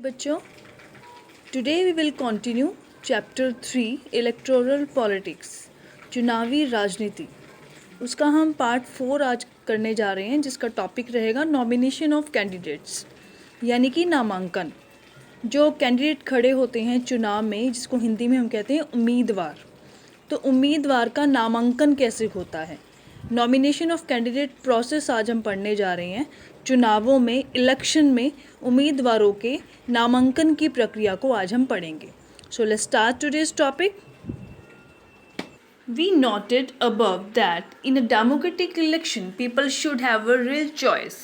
बच्चों, today we will continue chapter 3 electoral politics, चुनावी राजनीति। उसका हम पार्ट 4 आज करने जा रहे हैं, जिसका टॉपिक रहेगा नॉमिनेशन ऑफ कैंडिडेट्स, यानी कि नामांकन। जो कैंडिडेट खड़े होते हैं चुनाव में, जिसको हिंदी में हम कहते हैं उम्मीदवार, तो उम्मीदवार का नामांकन कैसे होता है, नॉमिनेशन ऑफ कैंडिडेट प्रोसेस आज हम पढ़ने जा रहे हैं। चुनावों में, इलेक्शन में उम्मीदवारों के नामांकन की प्रक्रिया को आज हम पढ़ेंगे। So let's start today's topic. We noted above that in a democratic election, people should have a real choice.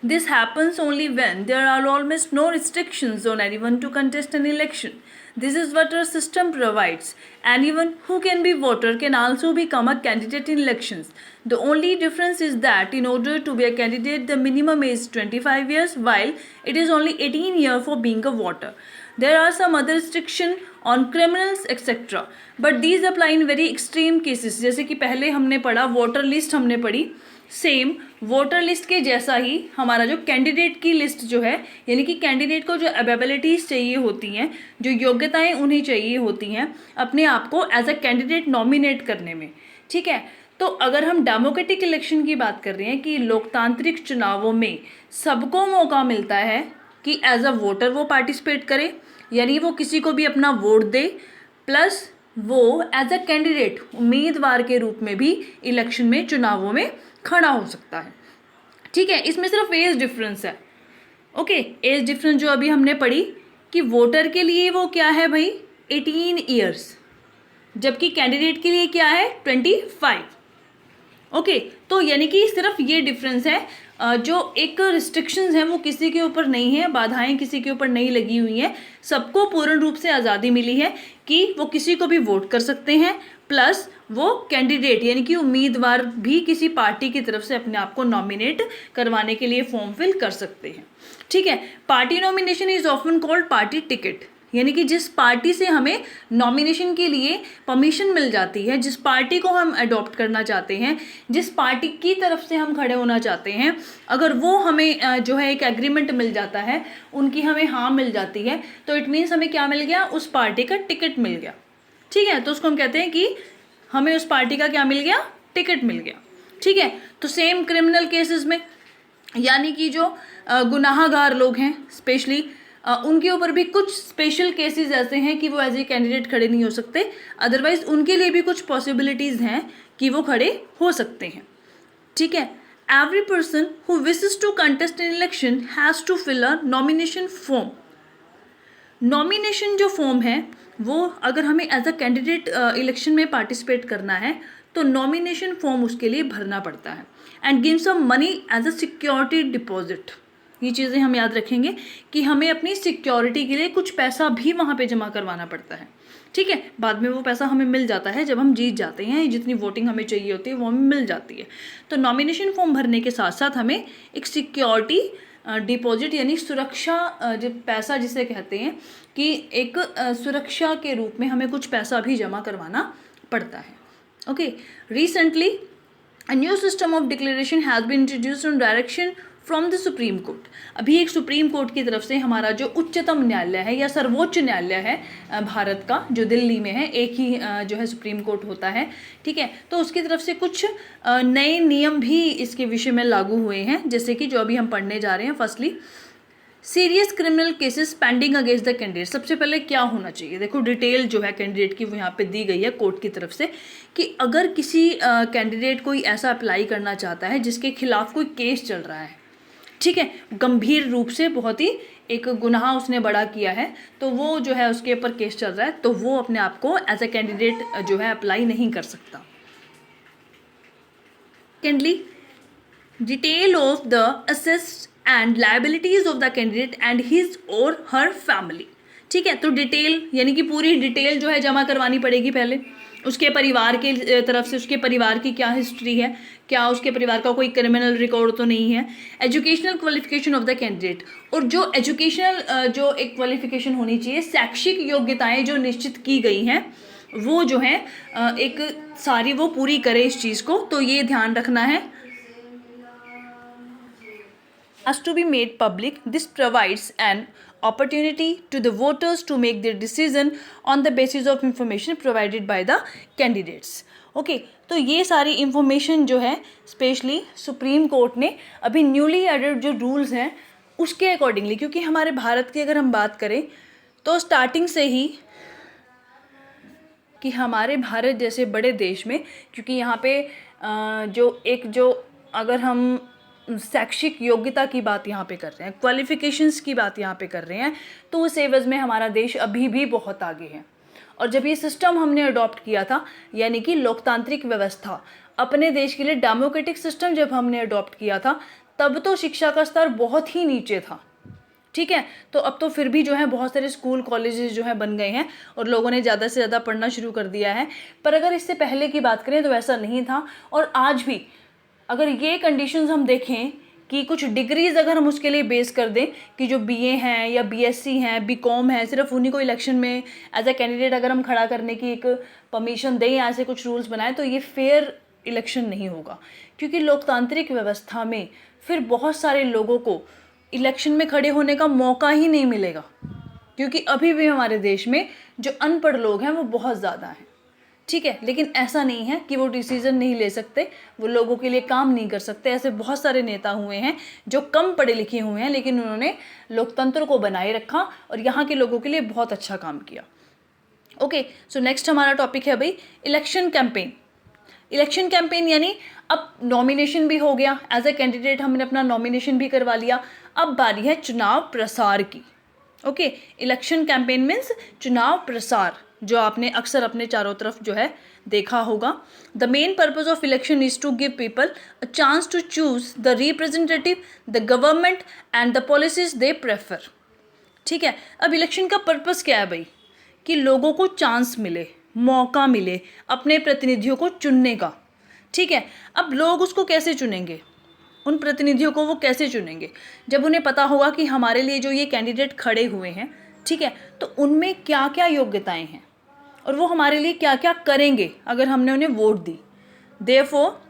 This happens only when there are almost no restrictions on anyone to contest an election. This is what our system provides. Anyone who can be voter can also become a candidate in elections. The only difference is that in order to be a candidate, the minimum age is 25 years, while it is only 18 years for being a voter. There are some other restrictions on criminals etc. But these apply in very extreme cases. जैसे कि पहले हमने पढ़ा voter list, हमने पढ़ी same voter list के जैसा ही हमारा जो कैंडिडेट की लिस्ट जो है, यानी कि कैंडिडेट को जो एबिलिटीज़ चाहिए होती हैं, जो योग्यताएं उन्हें चाहिए होती हैं अपने आप को एज अ कैंडिडेट नॉमिनेट करने में। ठीक है, तो अगर हम डेमोक्रेटिक इलेक्शन की बात कर रहे हैं कि लोकतांत्रिक चुनावों में सबको मौका मिलता है कि एज अ वोटर वो पार्टिसिपेट करे, यानी वो किसी को भी अपना वोट दे, प्लस वो एज अ कैंडिडेट उम्मीदवार के रूप में भी इलेक्शन में, चुनावों में खड़ा हो सकता है। ठीक है, इसमें सिर्फ एज डिफरेंस है। ओके, एज डिफरेंस जो अभी हमने पढ़ी कि वोटर के लिए वो क्या है भाई 18 ईयर्स, जबकि कैंडिडेट के लिए क्या है 25। ओके, तो यानी कि सिर्फ ये डिफरेंस है। जो एक रिस्ट्रिक्शंस हैं वो किसी के ऊपर नहीं है, बाधाएं किसी के ऊपर नहीं लगी हुई हैं, सबको पूर्ण रूप से आज़ादी मिली है कि वो किसी को भी वोट कर सकते हैं, प्लस वो कैंडिडेट यानी कि उम्मीदवार भी किसी पार्टी की तरफ से अपने आप को नॉमिनेट करवाने के लिए फॉर्म फिल कर सकते हैं। ठीक है, party nomination is often called party ticket, यानी कि जिस पार्टी से हमें नॉमिनेशन के लिए परमिशन मिल जाती है, जिस पार्टी को हम अडॉप्ट करना चाहते हैं, जिस पार्टी की तरफ से हम खड़े होना चाहते हैं, अगर वो हमें जो है एक एग्रीमेंट मिल जाता है, उनकी हमें हाँ मिल जाती है, तो इट मीन्स हमें क्या मिल गया, उस पार्टी का टिकट मिल गया। ठीक है, तो उसको हम कहते हैं कि हमें उस पार्टी का क्या मिल गया, टिकट मिल गया। ठीक है, तो सेम क्रिमिनल केसेस में, यानी कि जो गुनाहगार लोग हैं स्पेशली, उनके ऊपर भी कुछ स्पेशल केसेस ऐसे हैं कि वो एज ए कैंडिडेट खड़े नहीं हो सकते, अदरवाइज उनके लिए भी कुछ पॉसिबिलिटीज़ हैं कि वो खड़े हो सकते हैं। ठीक है, every person who wishes to contest in election has to fill a nomination form. Nomination जो फॉर्म है वो अगर हमें एज अ कैंडिडेट इलेक्शन में पार्टिसिपेट करना है तो नॉमिनेशन फॉर्म उसके लिए भरना पड़ता है, and give some money as a security deposit. ये चीज़ें हम याद रखेंगे कि हमें अपनी सिक्योरिटी के लिए कुछ पैसा भी वहाँ पे जमा करवाना पड़ता है। ठीक है, बाद में वो पैसा हमें मिल जाता है जब हम जीत जाते हैं, जितनी वोटिंग हमें चाहिए होती है वो हमें मिल जाती है। तो नॉमिनेशन फॉर्म भरने के साथ साथ हमें एक सिक्योरिटी डिपॉजिट यानी सुरक्षा, जो पैसा जिसे कहते हैं कि एक सुरक्षा के रूप में हमें कुछ पैसा भी जमा करवाना पड़ता है। Okay, recently a new system of declaration has been introduced on direction from the supreme court. अभी एक सुप्रीम कोर्ट की तरफ से हमारा जो उच्चतम न्यायालय है या सर्वोच्च न्यायालय है भारत का, जो दिल्ली में है, एक ही जो है सुप्रीम कोर्ट होता है। ठीक है, तो उसकी तरफ से कुछ नए नियम भी इसके विषय में लागू हुए हैं, जैसे कि जो अभी हम पढ़ने जा रहे हैं। Firstly, serious criminal cases pending against the candidate. सबसे पहले क्या होना चाहिए, देखो डिटेल जो है कैंडिडेट की वो यहाँ पे दी गई है कोर्ट की तरफ से कि अगर किसी कैंडिडेट कोई ऐसा अप्लाई करना चाहता है जिसके खिलाफ कोई केस चल रहा है, ठीक है, गंभीर रूप से बहुत ही एक गुनाह उसने बड़ा किया है, तो वो जो है उसके ऊपर केस चल रहा है, तो वो अपने आप को एज ए कैंडिडेट जो है अप्लाई नहीं कर सकता। Secondly, detail of the assets and liabilities of the candidate and his और हर फैमिली। ठीक है, तो डिटेल यानी कि पूरी डिटेल जो है जमा करवानी पड़ेगी पहले, उसके परिवार के तरफ से, उसके परिवार की क्या हिस्ट्री है, क्या उसके परिवार का कोई क्रिमिनल रिकॉर्ड तो नहीं है, educational qualification of the candidate, और जो एजुकेशनल जो एक क्वालिफिकेशन होनी चाहिए, शैक्षिक योग्यताएं जो निश्चित की गई हैं वो जो है एक सारी वो पूरी करे इस चीज़ को, तो ये ध्यान रखना है। has to be made public. This provides an opportunity to the voters to make their decision on the basis of information provided by the candidates. Okay तो ये सारी इंफॉर्मेशन जो है स्पेशली सुप्रीम कोर्ट ने अभी न्यूली एडेड जो rules हैं उसके अकॉर्डिंगली, क्योंकि हमारे भारत की अगर हम बात करें तो स्टार्टिंग से ही कि हमारे भारत जैसे बड़े देश में, क्योंकि यहाँ पे जो अगर हम शैक्षिक योग्यता की बात यहाँ पे कर रहे हैं, क्वालिफिकेशंस की बात यहाँ पे कर रहे हैं, तो उस एवज में हमारा देश अभी भी बहुत आगे है। और जब ये सिस्टम हमने अडॉप्ट किया था, यानी कि लोकतांत्रिक व्यवस्था अपने देश के लिए डेमोक्रेटिक सिस्टम जब हमने अडॉप्ट किया था, तब तो शिक्षा का स्तर बहुत ही नीचे था। ठीक है, तो अब तो फिर भी जो है बहुत सारे स्कूल कॉलेजेस जो है बन गए हैं और लोगों ने ज़्यादा से ज़्यादा पढ़ना शुरू कर दिया है। पर अगर इससे पहले की बात करें तो ऐसा नहीं था। और आज भी अगर ये कंडीशंस हम देखें कि कुछ डिग्रीज़ अगर हम उसके लिए बेस कर दें कि जो बीए हैं या बीएससी हैं, बीकॉम है, सिर्फ उन्हीं को इलेक्शन में एज ए कैंडिडेट अगर हम खड़ा करने की एक परमिशन दें या ऐसे कुछ रूल्स बनाएं, तो ये फेयर इलेक्शन नहीं होगा। क्योंकि लोकतांत्रिक व्यवस्था में फिर बहुत सारे लोगों को इलेक्शन में खड़े होने का मौका ही नहीं मिलेगा, क्योंकि अभी भी हमारे देश में जो अनपढ़ लोग हैं वो बहुत ज़्यादा हैं। ठीक है, लेकिन ऐसा नहीं है कि वो डिसीज़न नहीं ले सकते, वो लोगों के लिए काम नहीं कर सकते। ऐसे बहुत सारे नेता हुए हैं जो कम पढ़े लिखे हुए हैं, लेकिन उन्होंने लोकतंत्र को बनाए रखा और यहाँ के लोगों के लिए बहुत अच्छा काम किया। ओके, सो नेक्स्ट हमारा टॉपिक है भाई इलेक्शन कैंपेन। इलेक्शन कैंपेन यानी अब नॉमिनेशन भी हो गया, एज ए कैंडिडेट हमने अपना नॉमिनेशन भी करवा लिया, अब बारी है चुनाव प्रसार की। ओके, इलेक्शन कैंपेन मीन्स चुनाव प्रसार, जो आपने अक्सर अपने चारों तरफ जो है देखा होगा। The main purpose of election is to give people a chance to choose the representative, the government and the policies they prefer. ठीक है, अब इलेक्शन का पर्पस क्या है भाई? कि लोगों को चांस मिले, मौका मिले अपने प्रतिनिधियों को चुनने का। ठीक है, अब लोग उसको कैसे चुनेंगे, उन प्रतिनिधियों को वो कैसे चुनेंगे? जब उन्हें पता होगा कि हमारे लिए जो ये कैंडिडेट खड़े हुए हैं, ठीक है, तो उनमें क्या क्या योग्यताएं हैं और वो हमारे लिए क्या क्या करेंगे अगर हमने उन्हें वोट दी। Therefore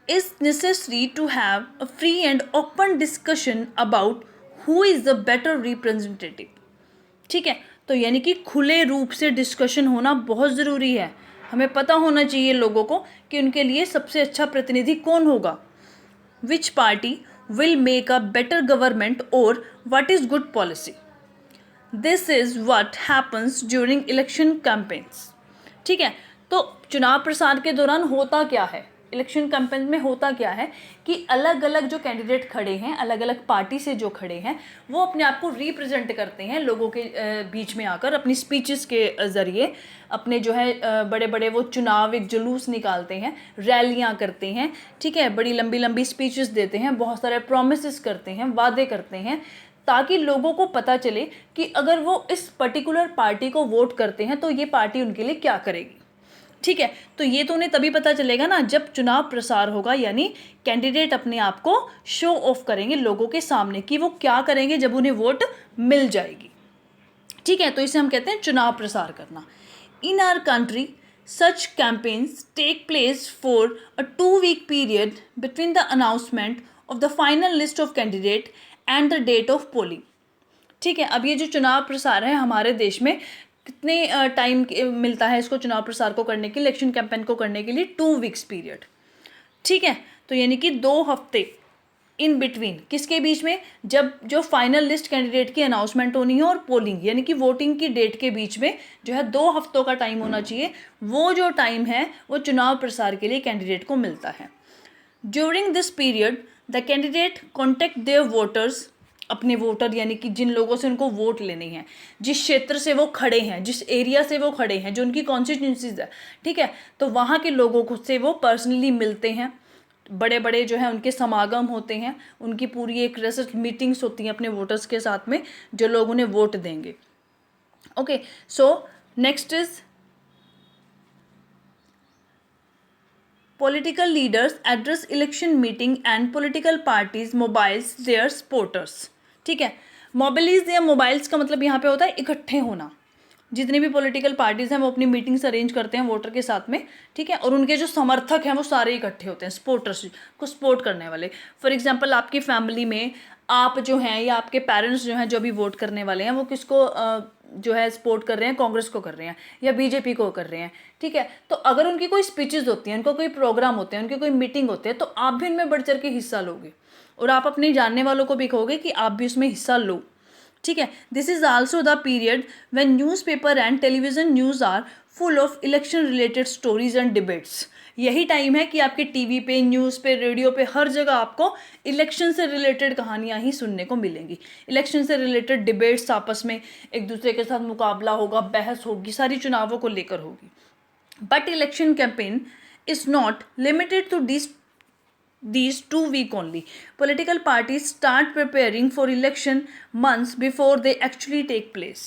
is necessary to have a free and open discussion about who is the better representative. ठीक है, तो यानी कि खुले रूप से डिस्कशन होना बहुत ज़रूरी है। हमें पता होना चाहिए लोगों को कि उनके लिए सबसे अच्छा प्रतिनिधि कौन होगा। Which party will make a better government or what is good policy. This is what happens during election campaigns. ठीक है, तो चुनाव प्रसार के दौरान होता क्या है, इलेक्शन कैंपेन में होता क्या है कि अलग अलग जो कैंडिडेट खड़े हैं, अलग अलग पार्टी से जो खड़े हैं, वो अपने आप को रिप्रेजेंट करते हैं लोगों के बीच में आकर अपनी स्पीचेस के ज़रिए। अपने जो है बड़े बड़े वो चुनाव एक जुलूस निकालते हैं, रैलियां करते हैं। ठीक है, बड़ी लंबी लंबी स्पीचेस देते हैं, बहुत सारे प्रोमिसेस करते हैं, वादे करते हैं, ताकि लोगों को पता चले कि अगर वो इस पर्टिकुलर पार्टी को वोट करते हैं तो ये पार्टी उनके लिए क्या करेगी। ठीक है, तो ये तो उन्हें तभी पता चलेगा ना जब चुनाव प्रसार होगा, यानी कैंडिडेट अपने आप को शो ऑफ करेंगे लोगों के सामने कि वो क्या करेंगे जब उन्हें वोट मिल जाएगी। ठीक है, तो इसे हम कहते हैं चुनाव प्रसार करना। In our country such campaigns take place for a 2-week period between the announcement of the final list of candidate and the date of polling. ठीक है, अब ये जो चुनाव प्रसार है हमारे देश में कितने टाइम मिलता है इसको चुनाव प्रसार को करने के लिए, इलेक्शन कैंपेन को करने के लिए 2 weeks पीरियड। ठीक है, तो यानी कि 2 हफ्ते इन बिटवीन, किसके बीच में? जब जो फाइनल लिस्ट कैंडिडेट की अनाउंसमेंट होनी है और पोलिंग यानी कि वोटिंग की डेट के बीच में जो है 2 हफ्तों का टाइम होना चाहिए। वो जो टाइम है वो चुनाव प्रसार के लिए कैंडिडेट को मिलता है। During this period the candidate contact their voters, अपने वोटर यानी कि जिन लोगों से उनको वोट लेनी है, जिस क्षेत्र से वो खड़े हैं, जिस एरिया से वो खड़े हैं, जो उनकी कॉन्स्टिट्यूंसीज है। ठीक है, तो वहाँ के लोगों को से वो पर्सनली मिलते हैं, बड़े बड़े जो है उनके समागम होते हैं, उनकी पूरी एक रेसर्च मीटिंग्स होती हैं अपने वोटर्स के साथ में जो लोग उन्हें वोट देंगे। Okay, so next is political leaders address election meeting and political parties mobilize their supporters। ठीक है, मोबिलाइज या मोबाइल्स का मतलब यहाँ पे होता है इकट्ठे होना। जितनी भी पॉलिटिकल पार्टीज़ हैं वो अपनी मीटिंग्स अरेंज करते हैं वोटर के साथ में। ठीक है, और उनके जो समर्थक हैं वो सारे इकट्ठे होते हैं, सपोर्टर्स को सपोर्ट करने वाले। फॉर एग्जांपल आपकी फैमिली में आप जो हैं या आपके पेरेंट्स जो हैं जो भी वोट करने वाले हैं वो किसको जो है सपोर्ट कर रहे हैं, कांग्रेस को कर रहे हैं या बीजेपी को कर रहे हैं, ठीक है। तो अगर उनकी कोई स्पीचेस होती हैं, उनका कोई प्रोग्राम होते हैं, उनके कोई मीटिंग होते हैं, तो आप भी इनमें बढ़ चढ़ के हिस्सा लोगे और आप अपने जानने वालों को भी कहोगे कि आप भी उसमें हिस्सा लो, ठीक है। This is also the period when newspaper and television news are full of election related stories and debates. यही टाइम है कि आपके टीवी पे, न्यूज़ पे, रेडियो पे, हर जगह आपको इलेक्शन से रिलेटेड कहानियाँ ही सुनने को मिलेंगी। इलेक्शन से रिलेटेड डिबेट्स, आपस में एक दूसरे के साथ मुकाबला होगा, बहस होगी, सारी चुनावों को लेकर होगी। But election campaign is not limited to these 2 weeks only. Political parties start preparing for election months before they actually take place.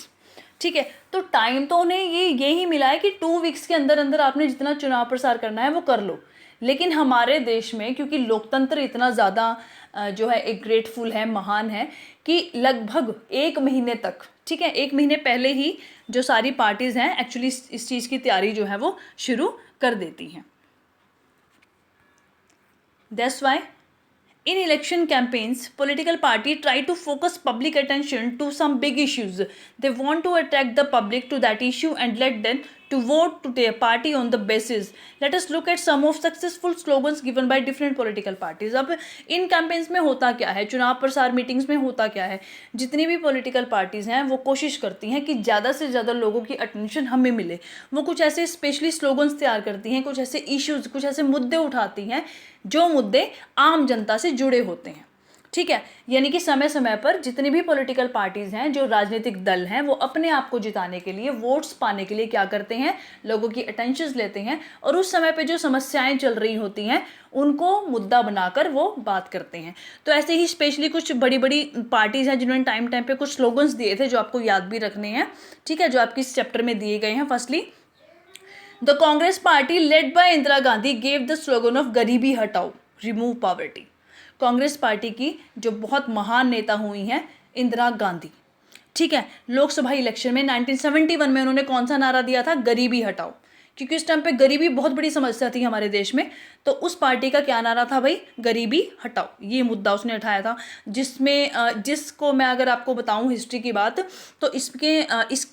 ठीक है, तो टाइम तो उन्हें ये ही मिला है कि 2 वीक्स के अंदर अंदर आपने जितना चुनाव प्रसार करना है वो कर लो। लेकिन हमारे देश में क्योंकि लोकतंत्र इतना ज़्यादा जो है एक ग्रेटफुल है, महान है, कि लगभग 1 महीने तक, ठीक है, 1 महीने पहले ही जो सारी पार्टीज़ हैं एक्चुअली इस चीज़ की तैयारी जो है वो शुरू कर देती हैं। That's why in election campaigns, political parties try to focus public attention to some big issues. They want to attract the public to that issue and let them to vote to their party on the basis. Let us look at some of successful slogans given by different political parties. अब इन campaigns में होता क्या है, चुनाव प्रसार meetings में होता क्या है, जितनी भी पॉलिटिकल पार्टीज़ हैं वो कोशिश करती हैं कि ज़्यादा से ज़्यादा लोगों की अटेंशन हमें मिले। वो कुछ ऐसे स्पेशली स्लोगन्स तैयार करती हैं, कुछ ऐसे इश्यूज़, कुछ ऐसे मुद्दे उठाती हैं जो मुद्दे आम जनता से जुड़े होते हैं, ठीक है। यानी कि समय समय पर जितनी भी पॉलिटिकल पार्टीज़ हैं, जो राजनीतिक दल हैं, वो अपने आप को जिताने के लिए, वोट्स पाने के लिए क्या करते हैं, लोगों की अटेंशन लेते हैं और उस समय पे जो समस्याएं चल रही होती हैं उनको मुद्दा बनाकर वो बात करते हैं। तो ऐसे ही स्पेशली कुछ बड़ी बड़ी पार्टीज़ हैं जिन्होंने टाइम टाइम पे कुछ स्लोगन्स दिए थे जो आपको याद भी रखने हैं, ठीक है, जो आपकी इस चैप्टर में दिए गए हैं। Firstly, the Congress party led by Indira Gandhi gave the slogan of गरीबी हटाओ, रिमूव पॉवर्टी। कांग्रेस पार्टी की जो बहुत महान नेता हुई हैं इंदिरा गांधी, ठीक है, लोकसभा इलेक्शन में 1971 में उन्होंने कौन सा नारा दिया था, गरीबी हटाओ, क्योंकि उस टाइम पे गरीबी बहुत बड़ी समस्या थी हमारे देश में। तो उस पार्टी का क्या नारा था भाई, गरीबी हटाओ, ये मुद्दा उसने उठाया था, जिसमें जिसको मैं अगर आपको बताऊं हिस्ट्री की बात, तो इस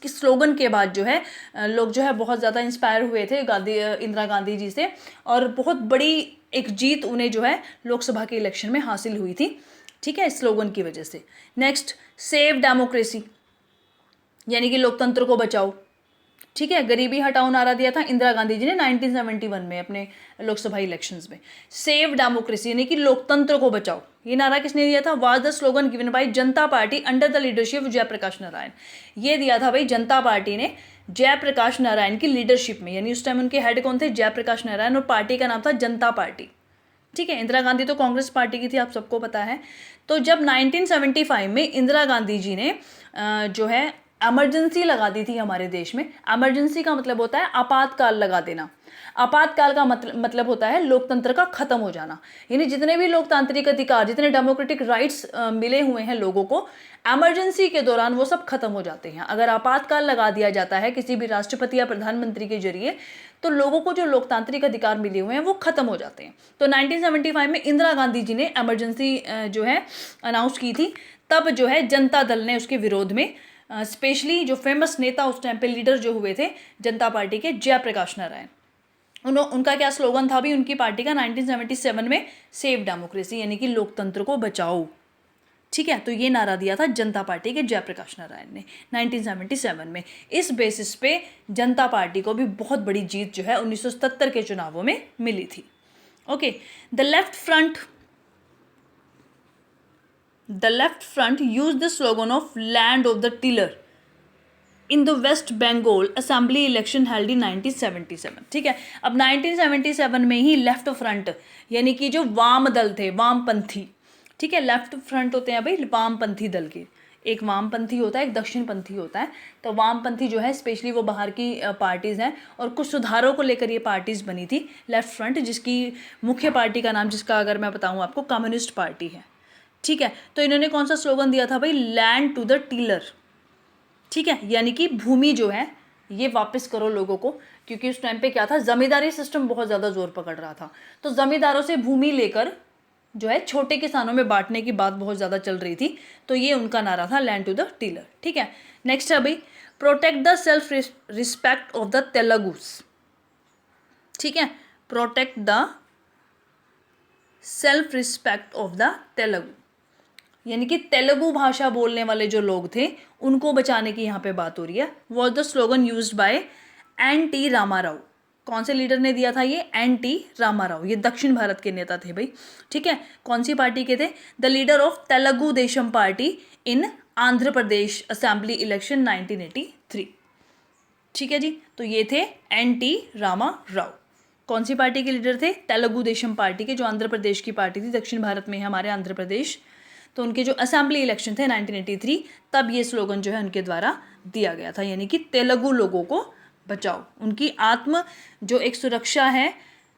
स्लोगन के बाद जो है लोग जो है बहुत ज़्यादा इंस्पायर हुए थे इंदिरा गांधी जी से, और बहुत बड़ी एक जीत उन्हें जो है लोकसभा के इलेक्शन में हासिल हुई थी, ठीक है, इस स्लोगन की वजह से। नेक्स्ट, सेव डेमोक्रेसी, यानी कि लोकतंत्र को बचाओ, ठीक है, गरीबी हटाओ नारा दिया था इंदिरा गांधी जी ने 1971 में अपने लोकसभा इलेक्शंस में। सेव डेमोक्रेसी यानी कि लोकतंत्र को बचाओ, ये नारा किसने दिया था, was the slogan given by Janata party under the leadership Jayaprakash Narayan. ये दिया था भाई जनता पार्टी ने जयप्रकाश नारायण की लीडरशिप में, यानी उस टाइम उनके हेड कौन थे, जयप्रकाश नारायण, और पार्टी का नाम था जनता पार्टी, ठीक है। इंदिरा गांधी तो कांग्रेस पार्टी की थी, आप सबको पता है। तो जब 1975 में इंदिरा गांधी जी ने जो है एमरजेंसी लगा दी थी हमारे देश में। एमरजेंसी का मतलब होता है आपातकाल लगा देना। आपातकाल का मतलब होता है लोकतंत्र का खत्म हो जाना, यानी जितने भी लोकतांत्रिक अधिकार, जितने डेमोक्रेटिक राइट्स मिले हुए हैं लोगों को, एमरजेंसी के दौरान वो सब खत्म हो जाते हैं। अगर आपातकाल लगा दिया जाता है किसी भी राष्ट्रपति या प्रधानमंत्री के जरिए, तो लोगों को जो लोकतांत्रिक अधिकार मिले हुए हैं वो खत्म हो जाते हैं। तो 1975 में इंदिरा गांधी जी ने एमरजेंसी जो है अनाउंस की थी। तब जो है जनता दल ने उसके विरोध में स्पेशली जो फेमस नेता उस टाइम पे लीडर जो हुए थे जनता पार्टी के, जयप्रकाश नारायण, उनका क्या स्लोगन था भी उनकी पार्टी का 1977 में, सेव डेमोक्रेसी, यानी कि लोकतंत्र को बचाओ, ठीक है। तो ये नारा दिया था जनता पार्टी के जयप्रकाश नारायण ने 1977 में। इस बेसिस पे जनता पार्टी को भी बहुत बड़ी जीत जो है 1977 के चुनावों में मिली थी। Okay, the left front use the slogan of land of the tiller in the West Bengal assembly election held in 1977, ठीक है। अब 1977 में ही लेफ्ट फ्रंट, यानी कि जो वाम दल थे, वामपंथी, ठीक है, लेफ्ट फ्रंट होते हैं भाई वामपंथी दल के, एक वामपंथी होता है, एक दक्षिणपंथी होता है। तो वामपंथी जो है स्पेशली वो बाहर की पार्टीज़ हैं, और कुछ सुधारों को लेकर ये पार्टीज़ बनी थी लेफ्ट फ्रंट, जिसकी मुख्य पार्टी का नाम, जिसका अगर मैं बताऊँ आपको, कम्युनिस्ट पार्टी है, ठीक है। तो इन्होंने कौन सा स्लोगन दिया था भाई, लैंड टू द टीलर, ठीक है, यानी कि भूमि जो है ये वापस करो लोगों को, क्योंकि उस टाइम पे क्या था, जमींदारी सिस्टम बहुत ज़्यादा जोर पकड़ रहा था। तो जमींदारों से भूमि लेकर जो है छोटे किसानों में बांटने की बात बहुत ज़्यादा चल रही थी, तो ये उनका नारा था, लैंड टू द टीलर। ठीक है, नेक्स्ट है भाई, protect the self respect of the Telugus. ठीक है, protect the self respect of the Telugu, यानी कि तेलुगु भाषा बोलने वाले जो लोग थे उनको बचाने की यहाँ पे बात हो रही है। Was the slogan used by NT. Rama Rao. कौन से लीडर ने दिया था ये? एन.टी. रामाराव। ये दक्षिण भारत के नेता थे भाई। ठीक है, कौन सी पार्टी के थे? The leader of Telugu Desam party in Andhra Pradesh assembly election 1983। ठीक है जी, तो ये थे एन.टी. रामाराव। कौन सी पार्टी के लीडर थे? तेलुगु देशम पार्टी के, जो आंध्र प्रदेश की पार्टी थी, दक्षिण भारत में है हमारे आंध्र प्रदेश। तो उनके जो असेंबली इलेक्शन थे 1983, तब ये स्लोगन जो है उनके द्वारा दिया गया था, यानी कि तेलुगु लोगों को बचाओ, उनकी आत्म जो एक सुरक्षा है,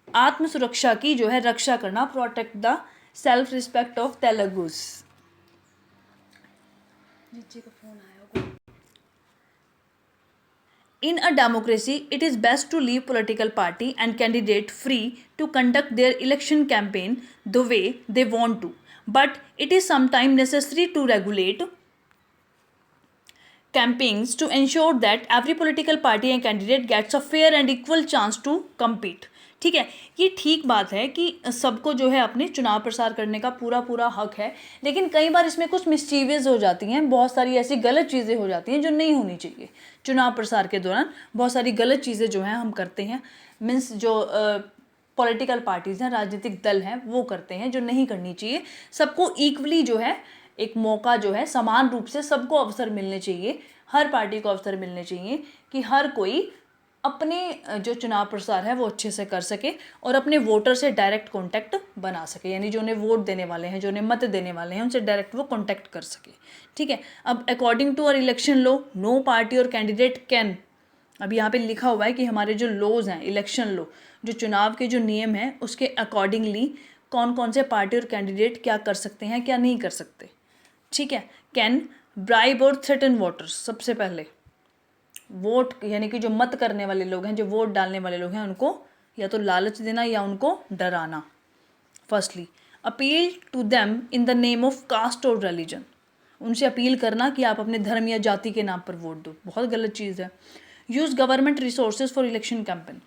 आत्म सुरक्षा की जो है रक्षा करना, protect the self respect of Telugus. In a democracy, it is best to leave political party and candidate free to conduct their election campaign the way they want to. But it is sometimes necessary to regulate campaigns to ensure that every political party and candidate gets a fair and equal chance to compete. ठीक है, ये ठीक बात है कि सबको जो है अपने चुनाव प्रसार करने का पूरा पूरा हक है, लेकिन कई बार इसमें कुछ मिसचीवेज हो जाती हैं, बहुत सारी ऐसी गलत चीज़ें हो जाती हैं जो नहीं होनी चाहिए। चुनाव प्रसार के दौरान बहुत सारी गलत चीज़ें जो हैं हम करते हैं, मीन्स जो पॉलिटिकल पार्टीज़ हैं, राजनीतिक दल हैं, वो करते हैं जो नहीं करनी चाहिए। सबको इक्वली जो है एक मौका जो है, समान रूप से सबको अवसर मिलने चाहिए, हर पार्टी को अवसर मिलने चाहिए कि हर कोई अपने जो चुनाव प्रसार है वो अच्छे से कर सके और अपने वोटर से डायरेक्ट कांटेक्ट बना सके, यानी जो उन्हें वोट देने वाले हैं, जो उन्हें मत देने वाले हैं, उनसे डायरेक्ट वो कांटेक्ट कर सके। ठीक है, अब according to our election law, no party और कैंडिडेट कैन, अब यहाँ पे लिखा हुआ है कि हमारे जो लॉज हैं, इलेक्शन लॉ, जो चुनाव के जो नियम हैं, उसके अकॉर्डिंगली कौन कौन से पार्टी और कैंडिडेट क्या कर सकते हैं, क्या नहीं कर सकते। ठीक है, कैन ब्राइब और थ्रेटन वोटर्स, सबसे पहले वोट यानी कि जो मत करने वाले लोग हैं, जो वोट डालने वाले लोग हैं, उनको या तो लालच देना या उनको डराना। Firstly, appeal to them in the name of caste or religion, उनसे अपील करना कि आप अपने धर्म या जाति के नाम पर वोट दो, बहुत गलत चीज़ है। Use government resources for election campaign,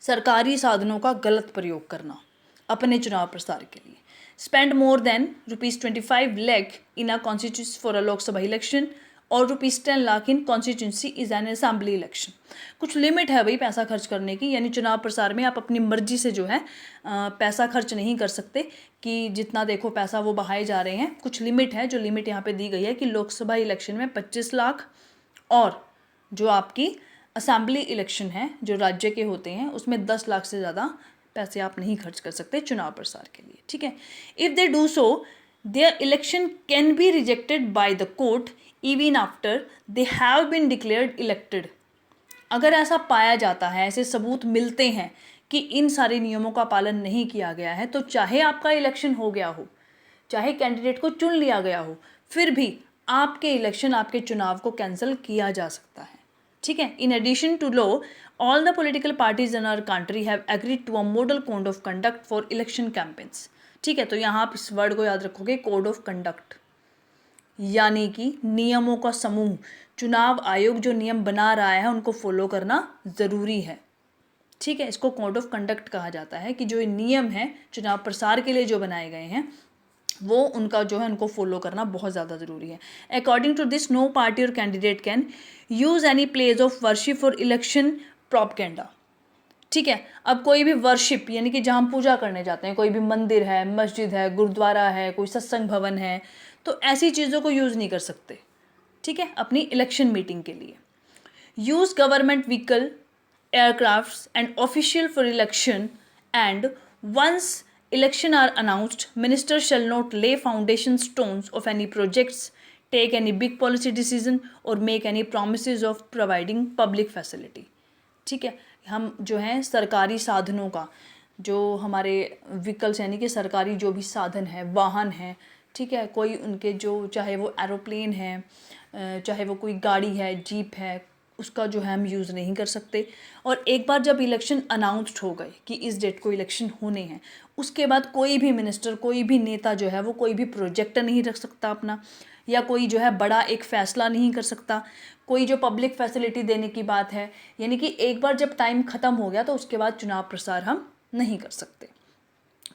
सरकारी साधनों का गलत प्रयोग करना अपने चुनाव प्रसार के लिए। Spend more than ₹25 lakh in a constituency for a Lok Sabha election or ₹10 lakh in constituency in an assembly election. कुछ लिमिट है भाई पैसा खर्च करने की, यानी चुनाव प्रसार में आप अपनी मर्जी से जो है पैसा खर्च नहीं कर सकते कि जितना देखो पैसा वो बहाए जा रहे हैं। कुछ लिमिट है, जो लिमिट यहाँ पे दी गई है कि लोकसभा इलेक्शन में 25 लाख और जो आपकी असेंबली इलेक्शन है जो राज्य के होते हैं उसमें 10 लाख से ज़्यादा पैसे आप नहीं खर्च कर सकते चुनाव प्रसार के लिए। ठीक है, if they do so their election can be rejected by the court even after they have been declared elected. अगर ऐसा पाया जाता है, ऐसे सबूत मिलते हैं कि इन सारे नियमों का पालन नहीं किया गया है, तो चाहे आपका इलेक्शन हो गया हो, चाहे कैंडिडेट को चुन लिया गया हो, फिर भी आपके इलेक्शन, आपके चुनाव को कैंसिल किया जा सकता है। ठीक है, in addition to law all the political parties in our country have agreed to a model code of conduct for election campaigns. ठीक है, तो यहाँ आप इस वर्ड को याद रखोगे, कोड ऑफ कंडक्ट, यानी कि नियमों का समूह। चुनाव आयोग जो नियम बना रहा है उनको फॉलो करना ज़रूरी है। ठीक है, इसको कोड ऑफ कंडक्ट कहा जाता है कि जो नियम हैं चुनाव प्रसार के लिए जो बनाए गए हैं वो उनका जो है उनको फॉलो करना बहुत ज़्यादा ज़रूरी है। According to this, no party और candidate can use any place of worship for election propaganda. ठीक है, अब कोई भी वर्शिप यानी कि जहाँ हम पूजा करने जाते हैं, कोई भी मंदिर है, मस्जिद है, गुरुद्वारा है, कोई सत्संग भवन है, तो ऐसी चीज़ों को यूज़ नहीं कर सकते। ठीक है, अपनी इलेक्शन मीटिंग के लिए। Use government vehicle, aircrafts and official for election and once election are announced, minister shall not lay foundation stones of any projects, take any big policy decision or make any promises of providing public facility। ठीक है, हम जो हैं सरकारी साधनों का, जो हमारे व्हीकल्स यानी कि सरकारी जो भी साधन है, वाहन है, ठीक है, कोई उनके जो चाहे वो एरोप्लेन है, चाहे वो कोई गाड़ी है, जीप है, उसका जो है हम यूज़ नहीं कर सकते। और एक बार जब इलेक्शन अनाउंस्ड हो गए कि इस डेट को इलेक्शन होने हैं, उसके बाद कोई भी मिनिस्टर, कोई भी नेता जो है वो कोई भी प्रोजेक्ट नहीं रख सकता अपना, या कोई जो है बड़ा एक फ़ैसला नहीं कर सकता, कोई जो पब्लिक फैसिलिटी देने की बात है, यानी कि एक बार जब टाइम ख़त्म हो गया तो उसके बाद चुनाव प्रसार हम नहीं कर सकते।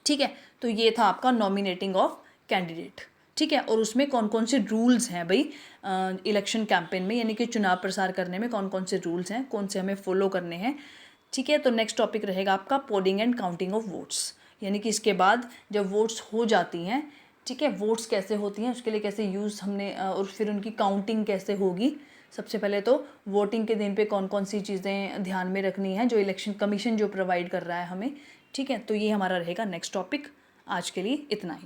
ठीक है, तो ये था आपका नॉमिनेटिंग ऑफ कैंडिडेट। ठीक है, और उसमें कौन कौन से रूल्स हैं भाई इलेक्शन कैंपेन में, यानी कि चुनाव प्रसार करने में कौन कौन से रूल्स हैं, कौन से हमें फॉलो करने हैं। ठीक है, तो नेक्स्ट टॉपिक रहेगा आपका polling and counting of votes, यानी कि इसके बाद जब वोट्स हो जाती हैं, ठीक है, वोट्स कैसे होती हैं, उसके लिए कैसे यूज़ हमने और फिर उनकी काउंटिंग कैसे होगी। सबसे पहले तो वोटिंग के दिन पे कौन कौन सी चीज़ें ध्यान में रखनी है जो इलेक्शन कमीशन जो प्रोवाइड कर रहा है हमें। ठीक है, तो ये हमारा रहेगा नेक्स्ट टॉपिक। आज के लिए इतना ही।